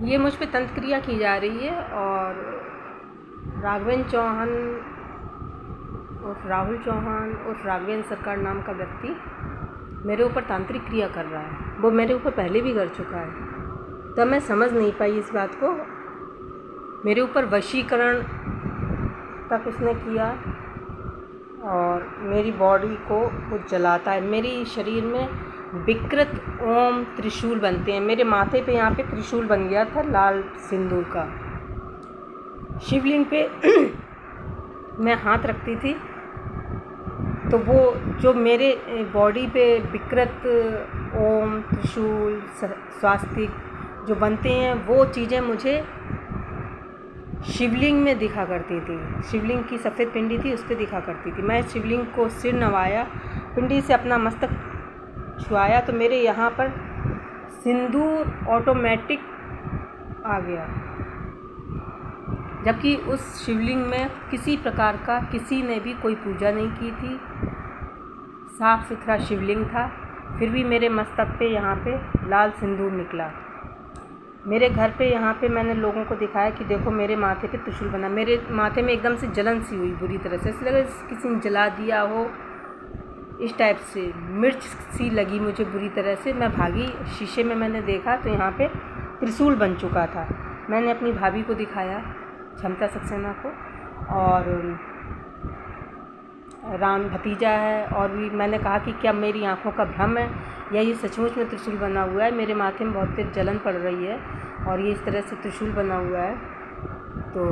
ये मुझ पे तंत्र क्रिया की जा रही है और राघवेंद्र चौहान और राहुल चौहान और राघवेंद्र सरकार नाम का व्यक्ति मेरे ऊपर तांत्रिक क्रिया कर रहा है। वो मेरे ऊपर पहले भी कर चुका है, तब मैं समझ नहीं पाई इस बात को। मेरे ऊपर वशीकरण तक उसने किया और मेरी बॉडी को वो जलाता है। मेरी शरीर में विकृत ओम त्रिशूल बनते हैं। मेरे माथे पे यहाँ पे त्रिशूल बन गया था लाल सिंदूर का। शिवलिंग पे मैं हाथ रखती थी तो वो जो मेरे बॉडी पे विकृत ओम त्रिशूल स्वास्तिक जो बनते हैं वो चीज़ें मुझे शिवलिंग में दिखा करती थी। शिवलिंग की सफ़ेद पिंडी थी, उस पर दिखा करती थी। मैं शिवलिंग को सिर नवाया, पिंडी से अपना मस्तक छुआया तो मेरे यहाँ पर सिंदूर ऑटोमेटिक आ गया, जबकि उस शिवलिंग में किसी प्रकार का किसी ने भी कोई पूजा नहीं की थी। साफ़ सुथरा शिवलिंग था, फिर भी मेरे मस्तक पे यहाँ पे लाल सिंदूर निकला। मेरे घर पे यहाँ पे मैंने लोगों को दिखाया कि देखो मेरे माथे पे त्रिशूल बना। मेरे माथे में एकदम से जलन सी हुई बुरी तरह से, इसलिए किसी ने जला दिया हो इस टाइप से। मिर्च सी लगी मुझे बुरी तरह से। मैं भागी, शीशे में मैंने देखा तो यहाँ पे त्रिशूल बन चुका था। मैंने अपनी भाभी को दिखाया, क्षमता सक्सेना को, और राम भतीजा है, और भी मैंने कहा कि क्या मेरी आँखों का भ्रम है या ये सचमुच में त्रिशूल बना हुआ है। मेरे माथे में बहुत तेज जलन पड़ रही है और ये इस तरह से त्रिशूल बना हुआ है। तो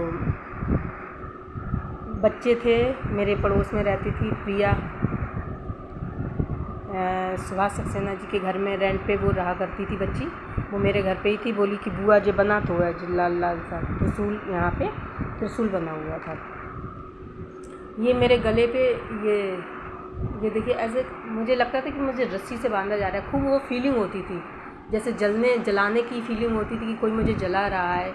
बच्चे थे, मेरे पड़ोस में रहती थी प्रिया, सुभाष सक्सेना जी के घर में रेंट पे वो रहा करती थी बच्ची। वो मेरे घर पे ही थी। बोली कि बुआ जो बना तो है जो लाल लाल सा त्रिशूल, यहाँ पे त्रिशूल बना हुआ था। ये मेरे गले पे ये देखिए, ऐसे मुझे लगता था कि मुझे रस्सी से बांधा जा रहा है। खूब वो फीलिंग होती थी, जैसे जलाने की फीलिंग होती थी कि कोई मुझे जला रहा है,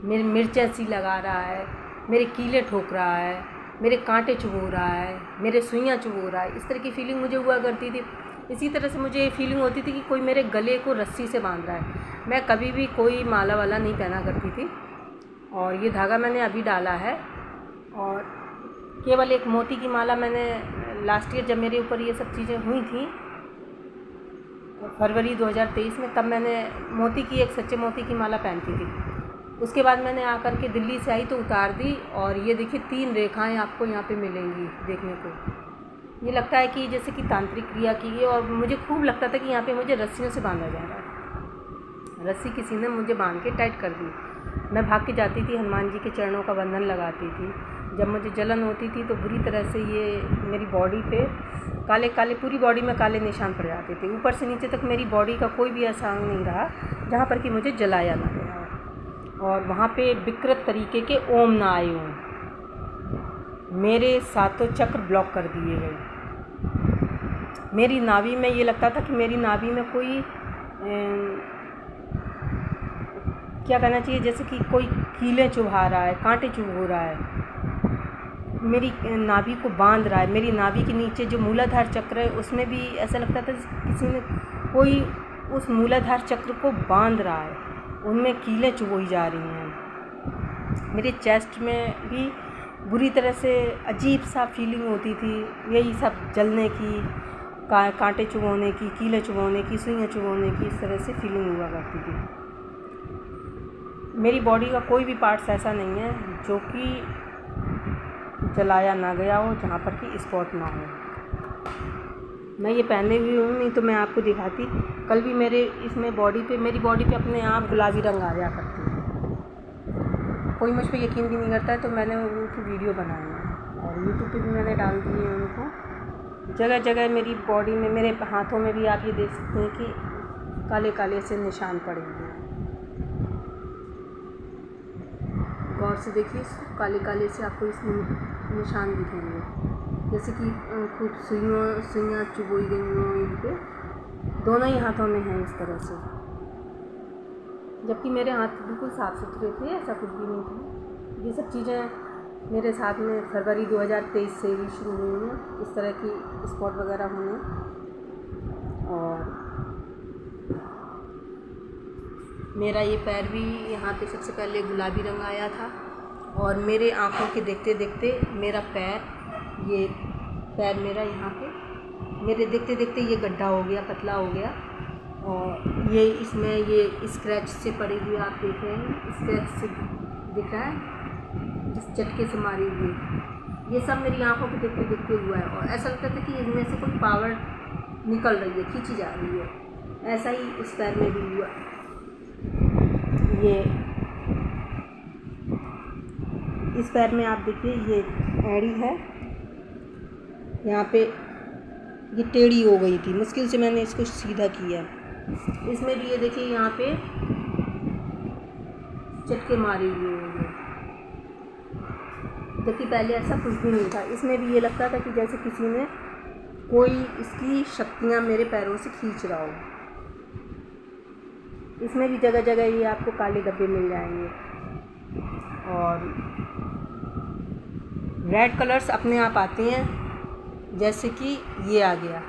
मेरी मिर्चें सी लगा रहा है, मेरे कीले ठोक रहा है, मेरे कांटे चुभो रहा है, मेरे सुइयाँ चुभो रहा है। इस तरह की फीलिंग मुझे हुआ करती थी। इसी तरह से मुझे ये फीलिंग होती थी कि कोई मेरे गले को रस्सी से बांध रहा है। मैं कभी भी कोई माला वाला नहीं पहना करती थी और ये धागा मैंने अभी डाला है। और केवल एक मोती की माला मैंने लास्ट ईयर जब मेरे ऊपर ये सब चीज़ें हुई थी, फरवरी 2023 में, तब मैंने मोती की, एक सच्चे मोती की माला पहनती थी। उसके बाद मैंने आकर के दिल्ली से आई तो उतार दी और ये देखिए 3 रेखाएं आपको यहाँ पे मिलेंगी देखने को। ये लगता है कि जैसे कि तांत्रिक क्रिया की है। और मुझे खूब लगता था कि यहाँ पे मुझे रस्सियों से बांधा जा रहा है। रस्सी किसी ने मुझे बांध के टाइट कर दी। मैं भाग के जाती थी, हनुमान जी के चरणों का बंधन लगाती थी। जब मुझे जलन होती थी तो बुरी तरह से ये मेरी बॉडी पे काले काले, पूरी बॉडी में काले निशान पड़ जाते थे। ऊपर से नीचे तक मेरी बॉडी का कोई भी ऐसा अंग नहीं रहा जहाँ पर कि मुझे जलाया ना गया और वहाँ पे विकृत तरीके के ओम ना आए हों। मेरे सातों चक्र ब्लॉक कर दिए गए। मेरी नाभि में ये लगता था कि मेरी नाभि में कोई क्या कहना चाहिए, जैसे कि कोई कीले चुभा रहा है, कांटे चुभ रहा है, मेरी नाभि को बांध रहा है। मेरी नाभि के नीचे जो मूलाधार चक्र है उसमें भी ऐसा लगता था किसी ने कोई उस मूलाधार चक्र को बांध रहा है, उनमें कीलें चुभोई जा रही हैं। मेरे चेस्ट में भी बुरी तरह से अजीब सा फीलिंग होती थी, यही सब जलने की, कांटे चुभोने की, कीले चुभोने की, सुइयाँ चुभोने की, इस तरह से फीलिंग हुआ करती थी। मेरी बॉडी का कोई भी पार्ट्स ऐसा नहीं है जो कि जलाया ना गया हो, जहाँ पर कि स्पॉट ना हो। मैं ये पहने हुई हूँ, नहीं तो मैं आपको दिखाती। कल भी मेरे इसमें बॉडी पे, मेरी बॉडी पे अपने आप गुलाबी रंग आ जाया करती है। कोई मुझ पर यकीन भी नहीं करता है तो मैंने उनकी वीडियो बनाई है और यूट्यूब पे भी मैंने डाल दी है उनको। जगह जगह मेरी बॉडी में, मेरे हाथों में भी आप ये देख सकते हैं कि काले काले से निशान पड़े हुए हैं। गौर से देखिए, काले काले से आपको इसमें निशान दिखेंगे, जैसे कि खूब सुइयाँ चुभोई गई हों इन पे। दोनों ही हाथों में हैं इस तरह से, जबकि मेरे हाथ बिल्कुल साफ़ सुथरे थे, ऐसा कुछ भी नहीं था। ये सब चीज़ें मेरे साथ में फरवरी 2023 से ही शुरू हुई हैं, इस तरह की स्पॉट वगैरह होने। और मेरा ये पैर भी यहाँ पे सबसे पहले गुलाबी रंग आया था और मेरे आँखों के देखते देखते मेरा पैर, ये पैर मेरा यहाँ पे मेरे देखते देखते ये गड्ढा हो गया, पतला हो गया। और ये इसमें ये स्क्रैच से पड़ी हुई, आप देख रहे हैं स्क्रैच से दिख रहा है, जिस झटके से मारी हुई, ये सब मेरी आँखों के देखते देखते हुआ है। और ऐसा लगता था कि इनमें से कोई पावर निकल रही है, खींची जा रही है। ऐसा ही इस पैर में भी हुआ। ये इस पैर में आप देखिए, ये एड़ी है, यहाँ पे ये टेढ़ी हो गई थी, मुश्किल से मैंने इसको सीधा किया। इसमें भी ये देखिए, यहाँ पे चटके मारे हुए हैं, जबकि पहले ऐसा कुछ भी नहीं था। इसमें भी ये लगता था कि जैसे किसी ने कोई इसकी शक्तियाँ मेरे पैरों से खींच रहा हो। इसमें भी जगह जगह ये आपको काले धब्बे मिल जाएंगे और रेड कलर्स अपने आप आते हैं, जैसे कि ये आ गया,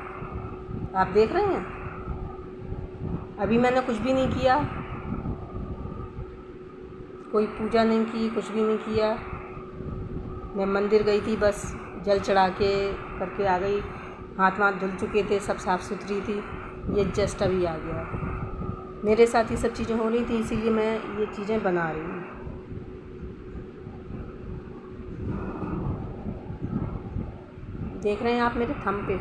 आप देख रहे हैं। अभी मैंने कुछ भी नहीं किया, कोई पूजा नहीं की, कुछ भी नहीं किया। मैं मंदिर गई थी, बस जल चढ़ा के करके आ गई। हाथ वाथ धुल चुके थे, सब साफ़ सुथरी थी। ये जस्ट अभी आ गया। मेरे साथ ये सब चीज़ें हो रही थी, इसीलिए मैं ये चीज़ें बना रही हूँ। देख रहे हैं आप मेरे थंब पे,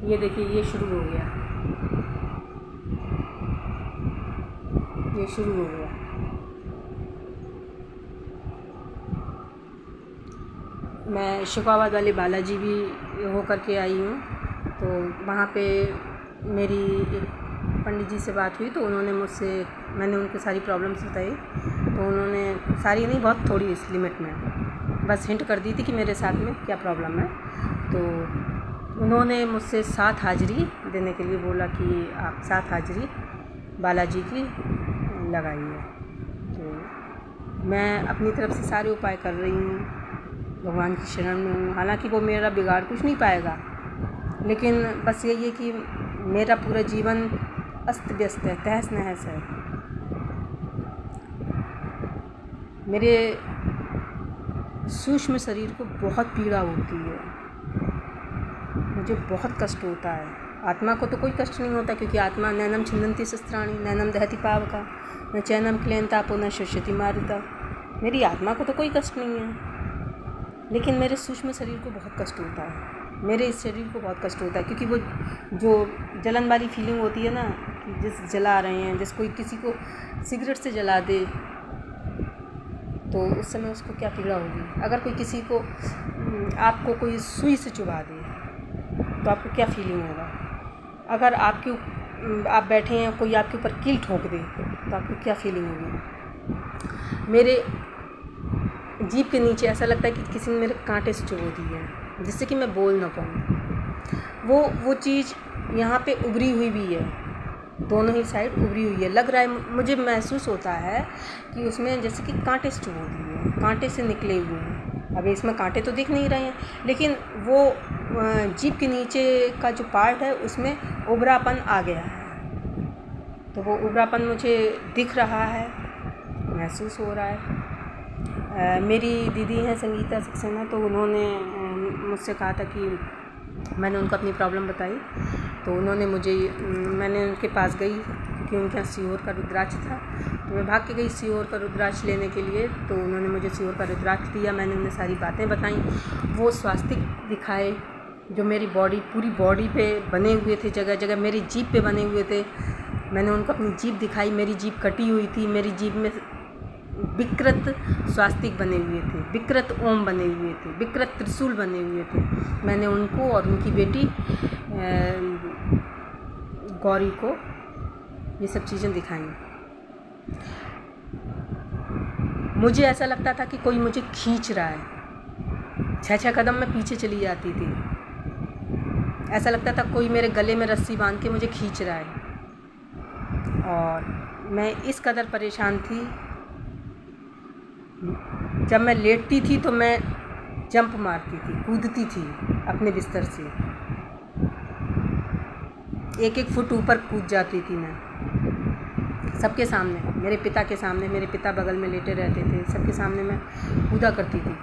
ये देखिए, ये शुरू हो गया, ये शुरू हो गया। मैं शिकावाद वाले बालाजी भी हो कर के आई हूँ, तो वहाँ पे मेरी एक पंडित जी से बात हुई, तो उन्होंने मुझसे, मैंने उनको सारी प्रॉब्लम्स बताई, तो उन्होंने सारी नहीं, बहुत थोड़ी इस लिमिट में बस हिंट कर दी थी कि मेरे साथ में क्या प्रॉब्लम है। तो उन्होंने मुझसे 7 हाजिरी देने के लिए बोला कि आप 7 हाजिरी बालाजी की लगाइए। तो मैं अपनी तरफ से सारे उपाय कर रही हूँ, भगवान की शरण में हूँ। हालांकि वो मेरा बिगाड़ कुछ नहीं पाएगा, लेकिन बस यही है कि मेरा पूरा जीवन अस्त व्यस्त है, तहस नहस है। मेरे सूक्ष्म शरीर को बहुत पीड़ा होती है, मुझे बहुत कष्ट होता है। आत्मा को तो कोई कष्ट नहीं होता, क्योंकि आत्मा नैनम छिन्दन्ति शस्त्राणि नैनम दहति पावका न चैनम क्लेन्तापो न शुष्यति मारुता। मेरी आत्मा को तो कोई कष्ट नहीं है, लेकिन मेरे सूक्ष्म शरीर को बहुत कष्ट होता है। मेरे इस शरीर को बहुत कष्ट होता है, क्योंकि वो जो जलन वाली फीलिंग होती है ना, कि जिस जला रहे हैं, जिस कोई किसी को सिगरेट से जला दे, तो उस समय उसको क्या पीड़ा होगी। अगर कोई किसी को, आपको कोई सुई से चुभा दे, तो आपको क्या फीलिंग होगा। अगर आप बैठे हैं, कोई आपके ऊपर कील ठोक दे, तो आपको क्या फीलिंग होगी। मेरे जीभ के नीचे ऐसा लगता है कि किसी ने मेरे कांटे से चुभो दी है, जिससे कि मैं बोल ना पाऊँ। वो चीज़ यहाँ पे उभरी हुई भी है, दोनों ही साइड उभरी हुई है। लग रहा है, मुझे महसूस होता है कि उसमें जैसे कि कांटे से चुभो दी है, कांटे से निकले हुए हैं। अभी इसमें कांटे तो दिख नहीं रहे हैं, लेकिन वो जीभ के नीचे का जो पार्ट है, उसमें उभरापन आ गया है। तो वो उभरापन मुझे दिख रहा है, महसूस हो रहा है। मेरी दीदी हैं संगीता सक्सेना, तो उन्होंने मुझसे कहा था कि, मैंने उनको अपनी प्रॉब्लम बताई, तो उन्होंने मैंने उनके पास गई, क्योंकि उनके यहाँ सीहोर का रुद्राक्ष था। तो मैं भाग के गई सीहोर का रुद्राक्ष लेने के लिए, तो उन्होंने मुझे सीहोर का रुद्राक्ष दिया। मैंने उन्हें सारी बातें बताई, वो स्वास्तिक दिखाए जो मेरी पूरी बॉडी पे बने हुए थे, जगह जगह मेरी जीभ पे बने हुए थे। मैंने उनको अपनी जीभ दिखाई, मेरी जीभ कटी हुई थी, मेरी जीभ में विकृत स्वास्तिक बने हुए थे, विकृत ओम बने हुए थे, विकृत त्रिशूल बने हुए थे। मैंने उनको और उनकी बेटी गौरी को ये सब चीज़ें दिखाई। मुझे ऐसा लगता था कि कोई मुझे खींच रहा है, 6-6 कदम मैं पीछे चली जाती थी। ऐसा लगता था कोई मेरे गले में रस्सी बांध के मुझे खींच रहा है, और मैं इस कदर परेशान थी। जब मैं लेटती थी तो मैं जंप मारती थी, कूदती थी अपने बिस्तर से, 1-1 फुट ऊपर कूद जाती थी मैं, सबके सामने, मेरे पिता के सामने। मेरे पिता बगल में लेटे रहते थे, सबके सामने मैं कूदा करती थी,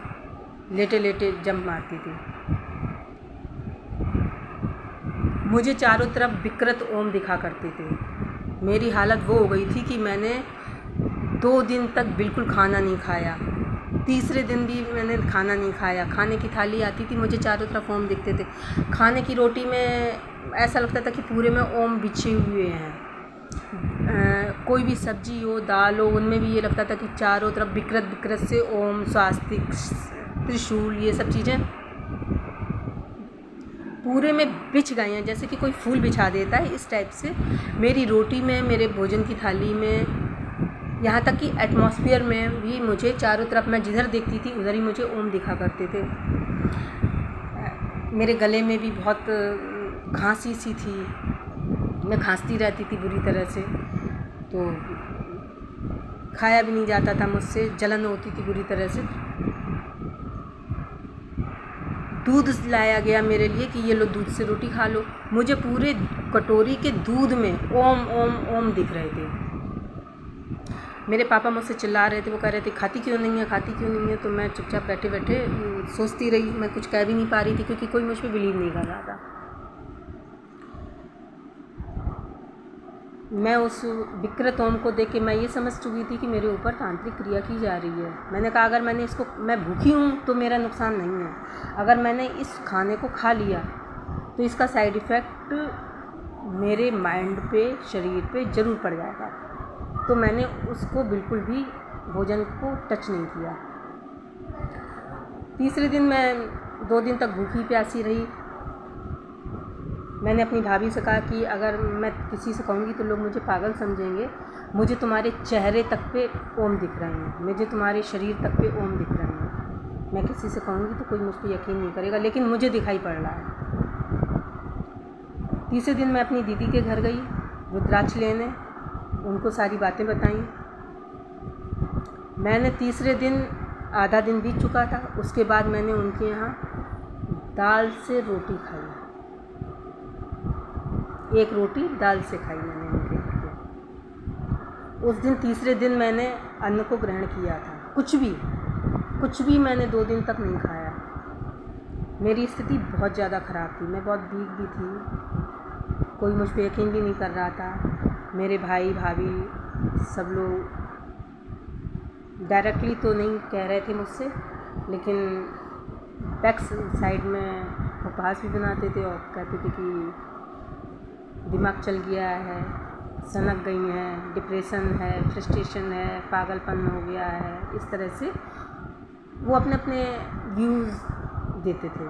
लेटे लेटे जंप मारती थी। मुझे चारों तरफ विकृत ओम दिखा करते थे। मेरी हालत वो हो गई थी कि मैंने 2 दिन तक बिल्कुल खाना नहीं खाया। तीसरे दिन भी मैंने खाना नहीं खाया। खाने की थाली आती थी, मुझे चारों तरफ ओम दिखते थे। खाने की रोटी में ऐसा लगता था कि पूरे में ओम बिछे हुए हैं। कोई भी सब्जी हो, दाल हो, उनमें भी ये लगता था कि चारों तरफ विकृत से ओम, स्वास्तिक, त्रिशूल, ये सब चीज़ें पूरे में बिछ गई हैं, जैसे कि कोई फूल बिछा देता है, इस टाइप से मेरी रोटी में, मेरे भोजन की थाली में, यहाँ तक कि एटमॉस्फेयर में भी मुझे चारों तरफ, मैं जिधर देखती थी उधर ही मुझे ओम दिखा करते थे। मेरे गले में भी बहुत खांसी सी थी, मैं खांसती रहती थी बुरी तरह से, तो खाया भी नहीं जाता था मुझसे, जलन होती थी बुरी तरह से। दूध लाया गया मेरे लिए कि ये लो दूध से रोटी खा लो। मुझे पूरे कटोरी के दूध में ओम ओम ओम दिख रहे थे। मेरे पापा मुझसे चिल्ला रहे थे, वो कह रहे थे खाती क्यों नहीं है, खाती क्यों नहीं है। तो मैं चुपचाप बैठे बैठे सोचती रही, मैं कुछ कह भी नहीं पा रही थी क्योंकि कोई मुझ पर बिलीव नहीं कर रहा था। मैं उस विकृत ओम को देख के मैं ये समझ चुकी थी कि मेरे ऊपर तांत्रिक क्रिया की जा रही है। मैंने कहा अगर मैंने इसको, मैं भूखी हूँ तो मेरा नुकसान नहीं है, अगर मैंने इस खाने को खा लिया तो इसका साइड इफ़ेक्ट मेरे माइंड पे, शरीर पे ज़रूर पड़ जाएगा। तो मैंने उसको बिल्कुल भी भोजन को टच नहीं किया। तीसरे दिन मैं 2 दिन तक भूखी प्यासी रही। मैंने अपनी भाभी से कहा कि अगर मैं किसी से कहूँगी तो लोग मुझे पागल समझेंगे, मुझे तुम्हारे चेहरे तक पे ओम दिख रहे हैं, मुझे तुम्हारे शरीर तक पे ओम दिख रहे हैं। मैं किसी से कहूँगी तो कोई मुझ पर यकीन नहीं करेगा, लेकिन मुझे दिखाई पड़ रहा है। तीसरे दिन मैं अपनी दीदी के घर गई रुद्राक्ष लेने, उनको सारी बातें बताई। मैंने तीसरे दिन, आधा दिन बीत चुका था, उसके बाद मैंने उनके यहाँ दाल से रोटी खाई, 1 रोटी दाल से खाई मैंने उनके यहाँ। उस दिन तीसरे दिन मैंने अन्न को ग्रहण किया था। कुछ भी मैंने 2 दिन तक नहीं खाया। मेरी स्थिति बहुत ज़्यादा ख़राब थी, मैं बहुत वीक भी थी, कोई मुझ पर यकीन भी नहीं कर रहा था। मेरे भाई भाभी सब लोग डायरेक्टली तो नहीं कह रहे थे मुझसे, लेकिन बैक साइड में उपहास भी बनाते थे और कहते थे कि दिमाग चल गया है, सनक गई हैं, डिप्रेशन है, फ्रस्ट्रेशन है, पागलपन हो गया है, इस तरह से वो अपने अपने व्यूज़ देते थे।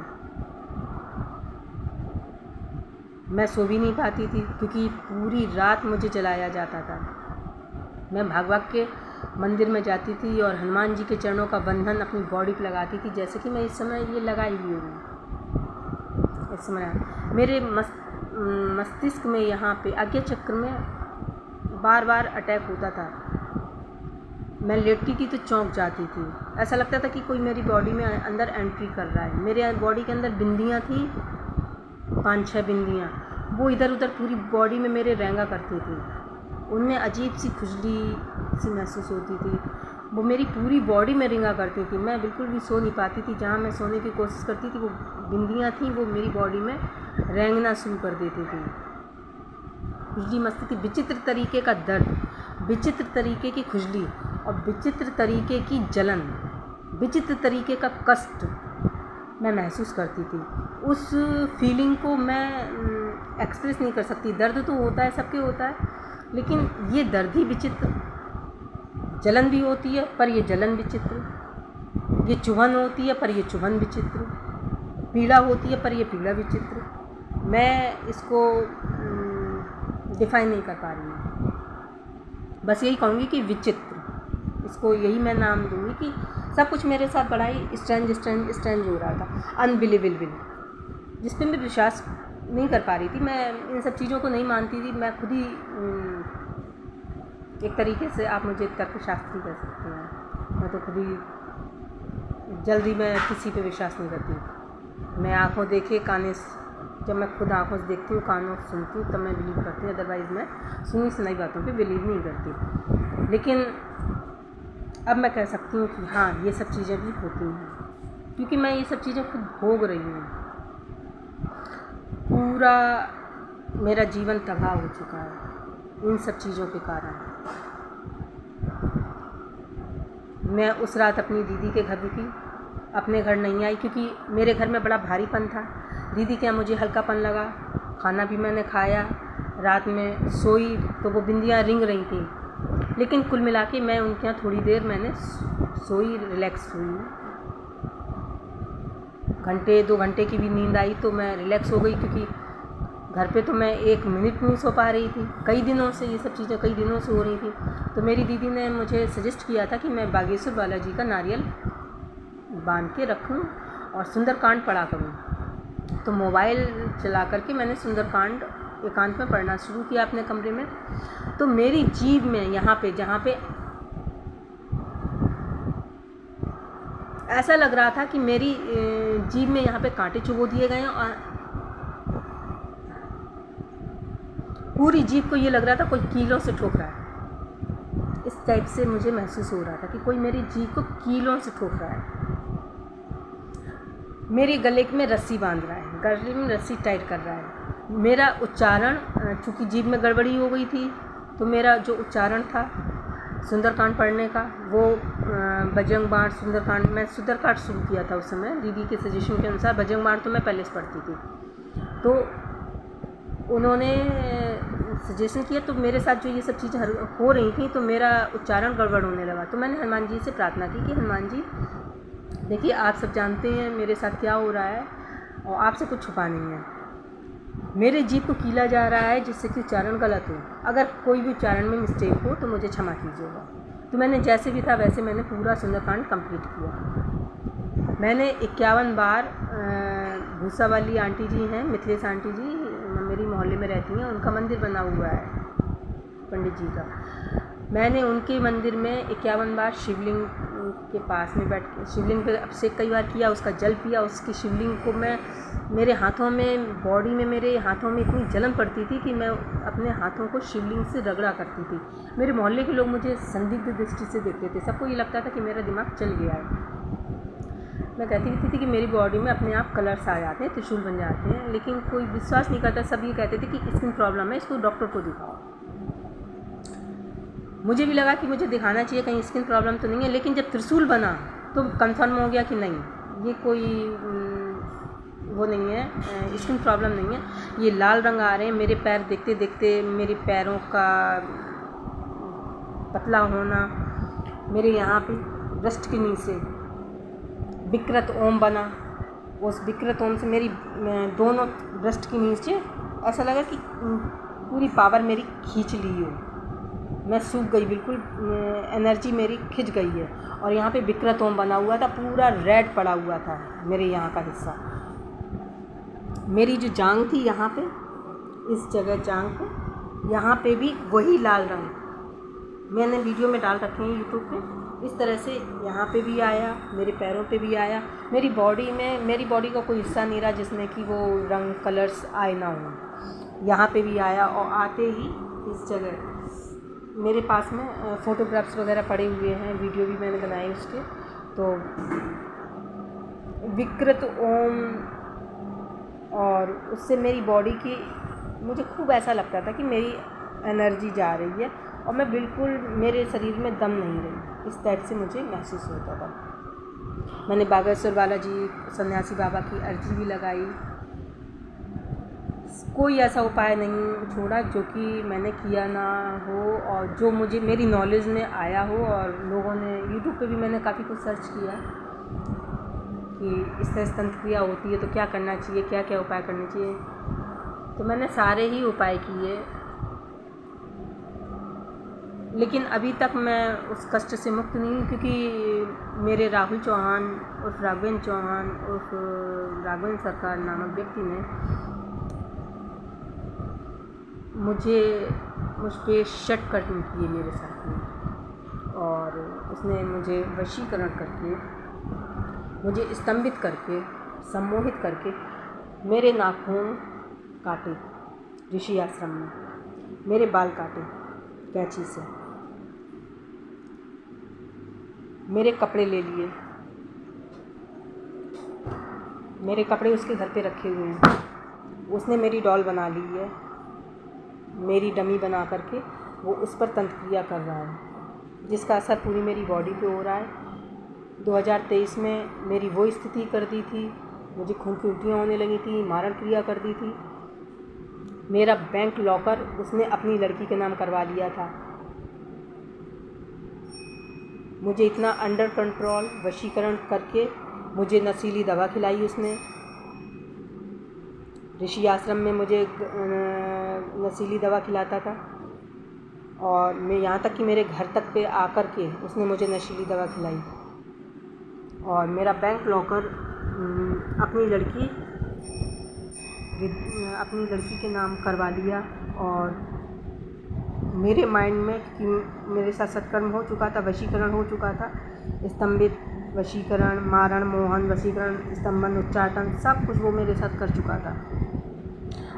मैं सो भी नहीं पाती थी क्योंकि पूरी रात मुझे जलाया जाता था। मैं भाग के मंदिर में जाती थी और हनुमान जी के चरणों का बंधन अपनी बॉडी पर लगाती थी, जैसे कि मैं इस समय ये लगाई हुई हूँ। इस समय मेरे मस्तिष्क में, यहाँ पे आज्ञा चक्र में बार बार अटैक होता था। मैं लेटती थी तो चौंक जाती थी, ऐसा लगता था कि कोई मेरी बॉडी में अंदर एंट्री कर रहा है। मेरे बॉडी के अंदर बिंदियाँ थी, 5-6 बिंदियाँ, वो इधर उधर पूरी बॉडी में मेरे रेंगा करती थी। उनमें अजीब सी खुजली सी महसूस होती थी, वो मेरी पूरी बॉडी में रेंगा करती थी। मैं बिल्कुल भी सो नहीं पाती थी, जहाँ मैं सोने की कोशिश करती थी वो बिंदियाँ थी, वो मेरी बॉडी में रेंगना शुरू कर देती थी। खुजली मस्ती थी, विचित्र तरीके का दर्द, विचित्र तरीके की खुजली और विचित्र तरीके की जलन, विचित्र तरीके का कष्ट मैं महसूस करती थी। उस फीलिंग को मैं एक्सप्रेस नहीं कर सकती। दर्द तो होता है, सबके होता है, लेकिन ये दर्द ही विचित्र। जलन भी होती है पर ये जलन विचित्र, ये चुभन होती है पर ये चुभन विचित्र, पीड़ा होती है पर ये पीड़ा विचित्र। मैं इसको डिफ़ाइन नहीं कर पा रही हूँ, बस यही कहूँगी कि विचित्र, इसको यही मैं नाम दूँगी कि सब कुछ मेरे साथ बड़ा ही स्ट्रेंज हो रहा था, अनबिलीवेबल, जिस पे मैं विश्वास नहीं कर पा रही थी। मैं इन सब चीज़ों को नहीं मानती थी। मैं खुद ही एक तरीके से आप मुझे तर्कशास्त्री कह सकते हैं, मैं तो खुद ही जल्दी मैं किसी पे विश्वास नहीं करती। मैं आँखों देखे कानों जब मैं खुद आँखों से देखती हूँ, कानों से सुनती हूँ, तब मैं बिलीव करती हूँ, अदरवाइज़ मैं सुनी सुनाई बातों पे बिलीव नहीं करती। लेकिन अब मैं कह सकती हूँ कि हाँ, ये सब चीज़ें भी होती हैं, क्योंकि मैं ये सब चीज़ें खुद भोग रही हूँ। पूरा मेरा जीवन तबाह हो चुका है इन सब चीज़ों के कारण। मैं उस रात अपनी दीदी के घर रुकी, अपने घर नहीं आई, क्योंकि मेरे घर में बड़ा भारीपन था। दीदी के यहाँ मुझे हल्कापन लगा, खाना भी मैंने खाया, रात में सोई तो वो बिंदियाँ रिंग रही थी, लेकिन कुल मिला के मैं उनके यहाँ थोड़ी देर मैंने सोई, रिलैक्स हुई। घंटे 2 घंटे की भी नींद आई तो मैं रिलैक्स हो गई, क्योंकि घर पे तो मैं 1 मिनट नहीं सो पा रही थी। कई दिनों से ये सब चीज़ें कई दिनों से हो रही थी। तो मेरी दीदी ने मुझे सजेस्ट किया था कि मैं बागेश्वर बालाजी का नारियल बांध के रखूं और सुंदरकांड पढ़ा करूं। तो मोबाइल चला करके मैंने सुंदरकांड एकांत में पढ़ना शुरू किया अपने कमरे में। तो मेरी जीभ में यहाँ पे, जहाँ पे ऐसा लग रहा था कि मेरी जीभ में यहाँ पे कांटे चुभो दिए गए हैं, और पूरी जीभ को ये लग रहा था कोई कीलों से ठोक रहा है। इस टाइप से मुझे महसूस हो रहा था कि कोई मेरी जीभ को कीलों से ठोक रहा है। मेरे गले में रस्सी बांध रहा है, गले में रस्सी टाइट कर रहा है। मेरा उच्चारण, चूँकि जीभ में गड़बड़ी हो गई थी, तो मेरा जो उच्चारण था सुंदरकांड पढ़ने का, वो बजरंग बाण सुंदरकांड, मैं सुंदरकांड शुरू किया था उस समय दीदी के सजेशन के अनुसार। बजरंग बाण तो मैं पहले से पढ़ती थी, तो उन्होंने सजेशन किया, तो मेरे साथ जो ये सब चीज़ें हो रही थी, तो मेरा उच्चारण गड़बड़ होने लगा। तो मैंने हनुमान जी से प्रार्थना की कि हनुमान जी देखिए, आप सब जानते हैं मेरे साथ क्या हो रहा है, और आपसे कुछ छुपा नहीं है। मेरे जीभ को कीला जा रहा है जिससे कि उच्चारण गलत हो। अगर कोई भी उच्चारण में मिस्टेक हो तो मुझे क्षमा कीजिएगा। तो मैंने जैसे भी था वैसे मैंने पूरा सुंदरकांड कंप्लीट किया। मैंने 51 बार भूसा वाली आंटी जी हैं, मिथिलेश आंटी जी, मेरी मोहल्ले में रहती हैं, उनका मंदिर बना हुआ है पंडित जी का। मैंने उनके मंदिर में 51 बार शिवलिंग के पास में बैठ के शिवलिंग पे अभिषेक कई बार किया, उसका जल पिया। उसकी शिवलिंग को मैं मेरे हाथों में, बॉडी में, मेरे हाथों में इतनी जलन पड़ती थी कि मैं अपने हाथों को शिवलिंग से रगड़ा करती थी। मेरे मोहल्ले के लोग मुझे संदिग्ध दृष्टि से देखते थे, सबको ये लगता था कि मेरा दिमाग चल गया है। मैं कहती थी कि मेरी बॉडी में अपने आप कलर्स आ जाते हैं, त्रिशूल बन जाते हैं, लेकिन कोई विश्वास नहीं करता। सब ये कहते थे कि स्किन प्रॉब्लम है, इसको डॉक्टर को दिखाओ। मुझे भी लगा कि मुझे दिखाना चाहिए, कहीं स्किन प्रॉब्लम तो नहीं है। लेकिन जब त्रिशूल बना तो कंफर्म हो गया कि नहीं, ये कोई वो नहीं है, स्किन प्रॉब्लम नहीं है। ये लाल रंग आ रहे हैं। मेरे पैर देखते देखते मेरे पैरों का पतला होना, मेरे यहाँ पे ब्रेस्ट के नीचे विकृत ओम बना। उस विकृत ओम से मेरी दोनों ब्रेस्ट के नीचे ऐसा लगा कि पूरी पावर मेरी खींच ली हो, मैं सूख गई, बिल्कुल एनर्जी मेरी खिंच गई है। और यहाँ पे विकृत ओम बना हुआ था, पूरा रेड पड़ा हुआ था मेरे यहाँ का हिस्सा। मेरी जो जांघ थी यहाँ पे, इस जगह जांघ पे, यहाँ पे भी वही लाल रंग मैंने वीडियो में डाल रखे हैं यूट्यूब पे। इस तरह से यहाँ पे भी आया, मेरे पैरों पे भी आया। मेरी बॉडी में, मेरी बॉडी का कोई हिस्सा नहीं रहा जिसमें कि वो रंग कलर्स आए ना हो। यहाँ पे भी आया, और आते ही इस जगह मेरे पास में फ़ोटोग्राफ्स वगैरह पड़े हुए हैं, वीडियो भी मैंने बनाए उसके। तो विकृत ओम, और उससे मेरी बॉडी की, मुझे खूब ऐसा लगता था कि मेरी एनर्जी जा रही है और मैं बिल्कुल, मेरे शरीर में दम नहीं रही, इस टाइप से मुझे महसूस होता था। मैंने बागेश्वर बालाजी सन्यासी बाबा की अर्जी भी लगाई, कोई ऐसा उपाय नहीं छोड़ा जो कि मैंने किया ना हो और जो मुझे मेरी नॉलेज में आया हो। और लोगों ने यूट्यूब पे भी मैंने काफ़ी कुछ सर्च किया कि इस तरह से तंत्र क्रिया होती है तो क्या करना चाहिए, क्या क्या उपाय करने चाहिए। तो मैंने सारे ही उपाय किए, लेकिन अभी तक मैं उस कष्ट से मुक्त नहीं हूँ, क्योंकि मेरे राहुल चौहान उर्फ राघवेंद्र चौहान उर्फ राघवेंद्र सरकार नामक व्यक्ति ने मुझ पर षटकर्म किए मेरे साथ में, और उसने मुझे वशीकरण करके मुझे स्तंभित करके, सम्मोहित करके मेरे नाखून काटे ऋषि आश्रम में, मेरे बाल काटे कैंची से, मेरे कपड़े ले लिए, मेरे कपड़े उसके घर पे रखे हुए हैं। उसने मेरी डॉल बना ली है, मेरी डमी बना करके वो उस पर तंत्र क्रिया कर रहा है, जिसका असर पूरी मेरी बॉडी पे हो रहा है। 2023 में मेरी वो स्थिति कर दी थी, मुझे खून की उल्टियाँ होने लगी थी, मारण क्रिया कर दी थी। मेरा बैंक लॉकर उसने अपनी लड़की के नाम करवा लिया था। मुझे इतना अंडर कंट्रोल वशीकरण करके मुझे नशीली दवा खिलाई उसने। ऋषि आश्रम में मुझे नशीली दवा खिलाता था, और मैं यहाँ तक कि मेरे घर तक पे आकर के उसने मुझे नशीली दवा खिलाई, और मेरा बैंक लॉकर अपनी लड़की के नाम करवा लिया। और मेरे माइंड में कि मेरे साथ सत्कर्म हो चुका था, वशीकरण हो चुका था, स्तंभित, वशीकरण, मारण, मोहन, वशीकरण, स्तंभन, उच्चाटन, सब कुछ वो मेरे साथ कर चुका था।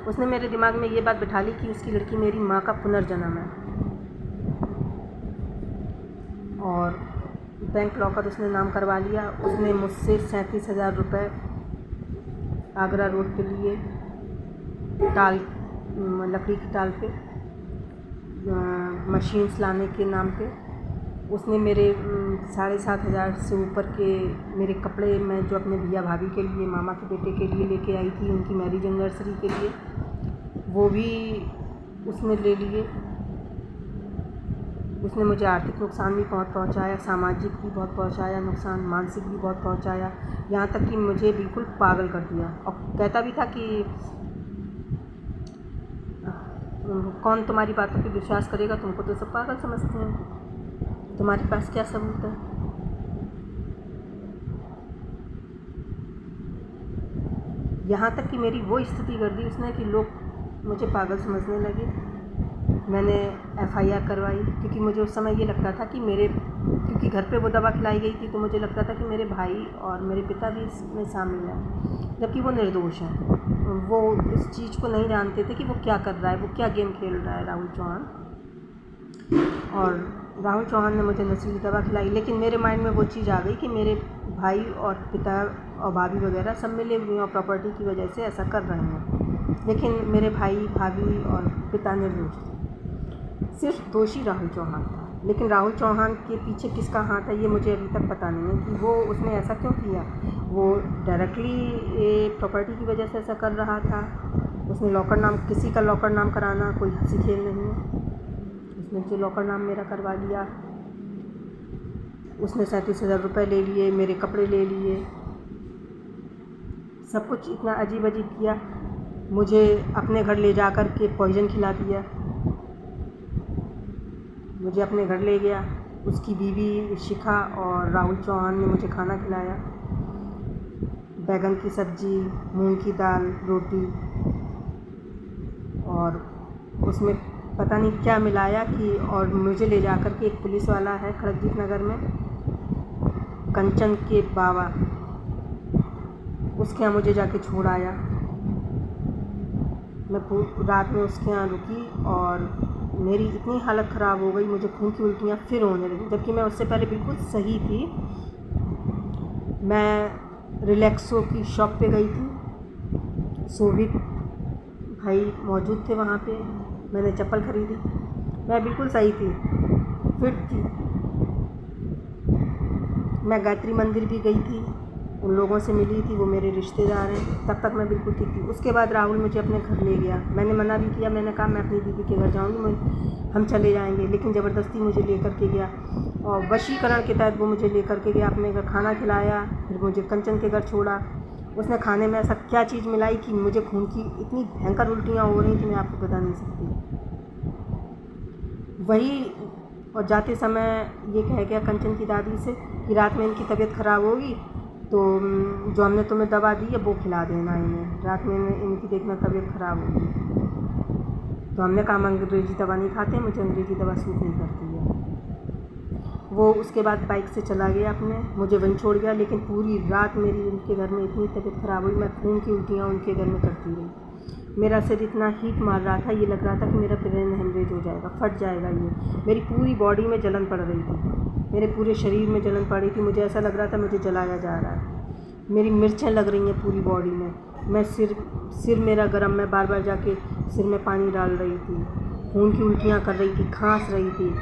उसने मेरे दिमाग में ये बात बिठा ली कि उसकी लड़की मेरी माँ का पुनर्जन्म है। और बैंक लॉकर उसने नाम करवा लिया। उसने मुझसे 37,000 रुपये आगरा रोड पे लिए, लकड़ी की टाल पे, मशीन्स लाने के नाम पे। उसने मेरे 7,500 से ऊपर के मेरे कपड़े, मैं जो अपने भैया भाभी के लिए, मामा के बेटे के लिए लेके आई थी उनकी मैरिज एनिवर्सरी के लिए, वो भी उसने ले लिए। उसने मुझे आर्थिक नुकसान भी बहुत पहुंचाया, सामाजिक भी बहुत पहुंचाया नुकसान, मानसिक भी बहुत पहुंचाया, यहाँ तक कि मुझे बिल्कुल पागल कर दिया। और कहता भी था कि कौन तुम्हारी बातों पे विश्वास करेगा, तुमको तो सब पागल समझते हैं, तुम्हारे पास क्या सबूत है। यहाँ तक कि मेरी वो स्थिति कर दी उसने कि लोग मुझे पागल समझने लगे। मैंने FIR करवाई, क्योंकि मुझे उस समय ये लगता था कि क्योंकि घर पे वो दवा खिलाई गई थी, तो मुझे लगता था कि मेरे भाई और मेरे पिता भी इसमें शामिल हैं, जबकि वो निर्दोष हैं। वो इस चीज़ को नहीं जानते थे कि वो क्या कर रहा है, वो क्या गेम खेल रहा है राहुल चौहान। और राहुल चौहान ने मुझे नशीली दवा खिलाई, लेकिन मेरे माइंड में वो चीज़ आ गई कि मेरे भाई और पिता और भाभी वगैरह सब मिले हुए हैं और प्रॉपर्टी की वजह से ऐसा कर रहे हैं। लेकिन मेरे भाई, भाभी और पिता निर्दोष थे, सिर्फ दोषी राहुल चौहान था। लेकिन राहुल चौहान के पीछे किसका हाथ है ये मुझे अभी तक पता नहीं है कि वो उसने ऐसा क्यों किया। वो डायरेक्टली प्रॉपर्टी की वजह से ऐसा कर रहा था। उसने लॉकर नाम, किसी का लॉकर नाम कराना कोई हंसी खेल नहीं है। उसने जो लॉकर नाम मेरा करवा लिया, उसने 37,000 रुपये ले लिए, मेरे कपड़े ले लिए, सब कुछ इतना अजीब अजीब किया। मुझे अपने घर ले जा कर के पॉइजन खिला दिया। मुझे अपने घर ले गया, उसकी बीवी शिखा और राहुल चौहान ने मुझे खाना खिलाया, बैगन की सब्ज़ी, मूंग की दाल, रोटी, और उसमें पता नहीं क्या मिलाया कि, और मुझे ले जा कर के एक पुलिस वाला है खड़गजीत नगर में, कंचन के बाबा, उसके यहाँ मुझे जाके छोड़ आया। मैं रात में उसके यहाँ रुकी और मेरी इतनी हालत ख़राब हो गई, मुझे खून की उल्टियाँ फिर होने लगी, जबकि मैं उससे पहले बिल्कुल सही थी। मैं रिलैक्सो की शॉप पे गई थी, शोभित भाई मौजूद थे वहाँ पे, मैंने चप्पल खरीदी, मैं बिल्कुल सही थी, फिट थी। मैं गायत्री मंदिर भी गई थी, उन लोगों से मिली थी, वो मेरे रिश्तेदार हैं, तब तक मैं बिल्कुल ठीक थी। उसके बाद राहुल मुझे अपने घर ले गया। मैंने मना भी किया, मैंने कहा मैं अपनी दीदी के घर जाऊँगी, हम चले जाएंगे, लेकिन ज़बरदस्ती मुझे लेकर के गया और वशीकरण के तहत वो मुझे लेकर के गया। अपने घर खाना खिलाया, फिर मुझे कंचन के घर छोड़ा। उसने खाने में ऐसा क्या चीज़ मिलाई कि मुझे खून की इतनी भयंकर उल्टियाँ हो रही थी, मैं आपको बता नहीं सकती। वही, और जाते समय ये कह गया कंचन की दादी से कि रात में इनकी तबीयत ख़राब होगी तो जो हमने तुम्हें दवा दी है वो खिला देना इन्हें, रात में इनकी देखना तबीयत ख़राब होगी। तो हमने कहा हम अंग्रेज़ी दवा नहीं खाते, मुझे अंग्रेज़ी दवा सूट नहीं करती है। वो उसके बाद बाइक से चला गया अपने, मुझे वहीं छोड़ गया। लेकिन पूरी रात मेरी उनके घर में इतनी तबीयत ख़राब हुई, मैं खून की उल्टियाँ उनके घर में करती रही। मेरा सिर इतना हीट मार रहा था, ये लग रहा था कि मेरा ब्रेन हेमरेज हो जाएगा, फट जाएगा ये। मेरी पूरी बॉडी में जलन पड़ रही थी, मेरे पूरे शरीर में जलन पड़ रही थी। मुझे ऐसा लग रहा था मुझे जलाया जा रहा है। मेरी मिर्चें लग रही हैं पूरी बॉडी में। मैं सिर मेरा गर्म, मैं बार बार जाके सिर में पानी डाल रही थी, खून की उल्टियाँ कर रही थी, खांस रही थी।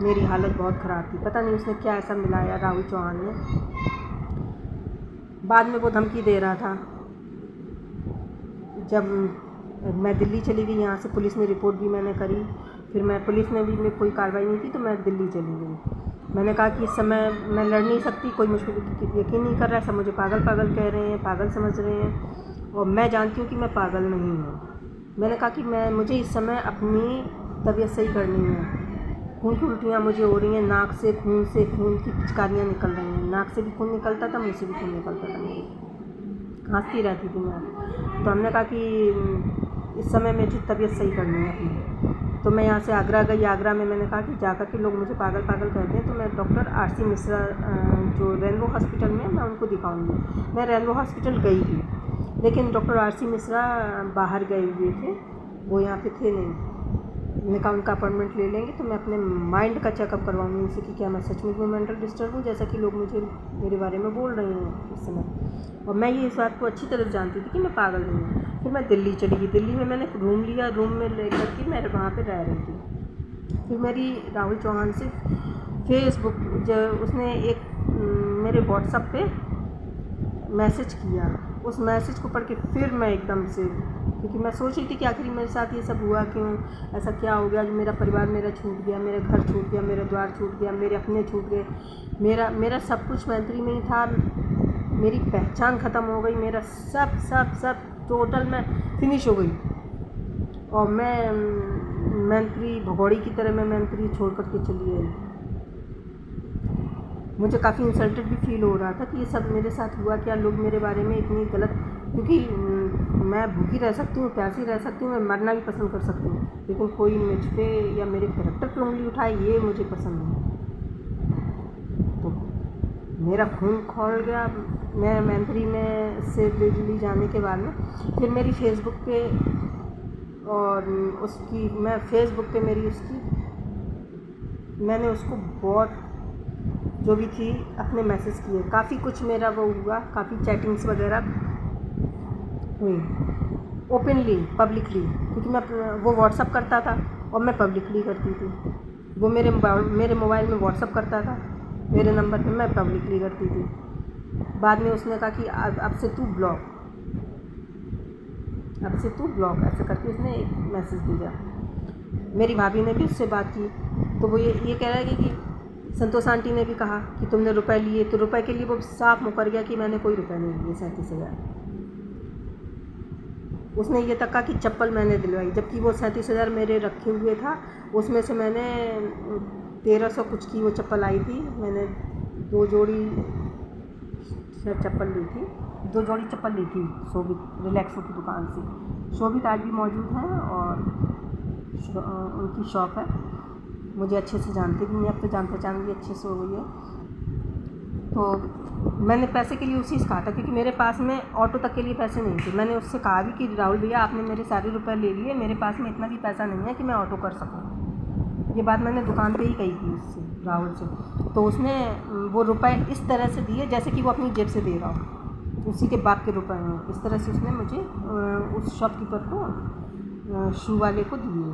मेरी हालत बहुत ख़राब थी। पता नहीं उसने क्या ऐसा मिलाया राहुल चौहान ने। बाद में वो धमकी दे रहा था। जब मैं दिल्ली चली गई, यहाँ से पुलिस ने रिपोर्ट भी मैंने करी, फिर पुलिस ने भी कोई कार्रवाई नहीं की तो मैं दिल्ली चली गई। मैंने कहा कि इस समय मैं लड़ नहीं सकती, कोई मुझ पर यकीन नहीं कर रहा है, सब मुझे पागल पागल कह रहे हैं, पागल समझ रहे हैं, और मैं जानती हूँ कि मैं पागल नहीं हूँ। मैंने कहा कि मुझे इस समय अपनी तबीयत सही करनी है। खून की उल्टियाँ मुझे हो रही हैं, नाक से खून की पिचकारियाँ निकल रही हैं। नाक से भी खून निकलता था, मुझसे भी खून निकलता था, मेरी खांसती रहती थी मैं। तो हमने कहा कि इस समय मुझे तबीयत सही करनी है अपनी। तो मैं यहाँ से आगरा गई। आगरा में मैंने कहा कि जाकर के लोग मुझे पागल पागल कहते हैं, तो मैं डॉक्टर आर.सी. मिश्रा जो रेनबो हॉस्पिटल में, मैं उनको दिखाऊंगी। मैं रेनबो हॉस्पिटल गई थी, लेकिन डॉक्टर आर.सी. मिश्रा बाहर गए हुए थे, वो यहाँ पे थे नहीं। मैंने कहा उनका अपॉइंटमेंट ले लेंगे तो मैं अपने माइंड का चेकअप करवाऊंगी उनसे कि क्या मैं सचमुच में मेंटल डिस्टर्ब हूँ, जैसा कि लोग मेरे बारे में बोल रहे हैं इस समय। और मैं ये इस बात को अच्छी तरह जानती थी कि मैं पागल नहीं हूँ। फिर मैं दिल्ली चली गई। दिल्ली में मैंने रूम लिया, रूम में लेकर के मैं वहाँ पे रह रही थी। फिर मेरी राहुल चौहान से फेसबुक जो उसने एक मेरे व्हाट्सएप पे मैसेज किया, उस मैसेज को पढ़ के फिर मैं एकदम से, क्योंकि मैं सोच रही थी कि आखिर मेरे साथ ये सब हुआ क्यों, ऐसा क्या हो गया जो मेरा परिवार मेरा छूट गया, मेरा घर छूट गया, मेरा द्वार छूट गया, मेरे अपने छूट गए, मेरा सब कुछ मैत्री में ही था, मेरी पहचान ख़त्म हो गई, मेरा सब सब सब टोटल मैं फिनिश हो गई। और मैं मैत्री भगोड़ी की तरह मैं मैत्री छोड़ कर के चली आई। मुझे काफ़ी इंसल्टेड भी फील हो रहा था कि ये सब मेरे साथ हुआ क्या, लोग मेरे बारे में इतनी गलत, क्योंकि मैं भूखी रह सकती हूँ, प्यासी रह सकती हूँ, मैं मरना भी पसंद कर सकती हूँ, लेकिन कोई मुझ पर या मेरे कैरेक्टर पर उंगली उठाए, ये मुझे पसंद नहीं। तो मेरा खून खौल गया। मैं मैत्री में से दिल्ली जाने के बाद में फिर मेरी फेसबुक पे और उसकी, मैं फेसबुक पे मेरी उसकी, मैंने उसको बहुत जो भी थी अपने मैसेज किए, काफ़ी कुछ मेरा वो हुआ, काफ़ी चैटिंग्स वगैरह हुई ओपनली, पब्लिकली, क्योंकि मैं वो व्हाट्सअप करता था और मैं पब्लिकली करती थी। वो मेरे मोबाइल में व्हाट्सअप करता था, मेरे नंबर पे मैं पब्लिकली करती थी। बाद में उसने कहा कि अब से तू ब्लॉक ऐसे करके उसने एक मैसेज दिया। मेरी भाभी ने भी उससे बात की, तो वो ये कह रहा है कि संतोष आंटी ने भी कहा कि तुमने रुपए लिए, तो रुपए के लिए वो साफ मुकर गया कि मैंने कोई रुपए नहीं लिए, 37,000। उसने ये तक कहा कि चप्पल मैंने दिलवाई, जबकि वो 37,000 मेरे रखे हुए था, उसमें से मैंने 1300 कुछ की वो चप्पल आई थी। मैंने 2 जोड़ी चप्पल ली थी, 2 जोड़ी चप्पल ली थी शोभित रिलैक्सो की दुकान से। शोभित आज भी मौजूद हैं और उनकी शॉप है, मुझे अच्छे से जानती भी नहीं, अब तो जान पहचान भी अच्छे से हो गई है। तो मैंने पैसे के लिए उसी से कहा था, क्योंकि मेरे पास में ऑटो तक के लिए पैसे नहीं थे। मैंने उससे कहा भी कि राहुल भैया आपने मेरे सारे रुपए ले लिए, मेरे पास में इतना भी पैसा नहीं है कि मैं ऑटो कर सकूँ। ये बात मैंने दुकान पे ही कही थी उससे, राहुल से। तो उसने वो रुपए इस तरह से दिए जैसे कि वो अपनी जेब से दे रहा हो, उसी के बाप के रुपए हैं। इस तरह से उसने मुझे उस शॉपकीपर को, शू वाले को दिए,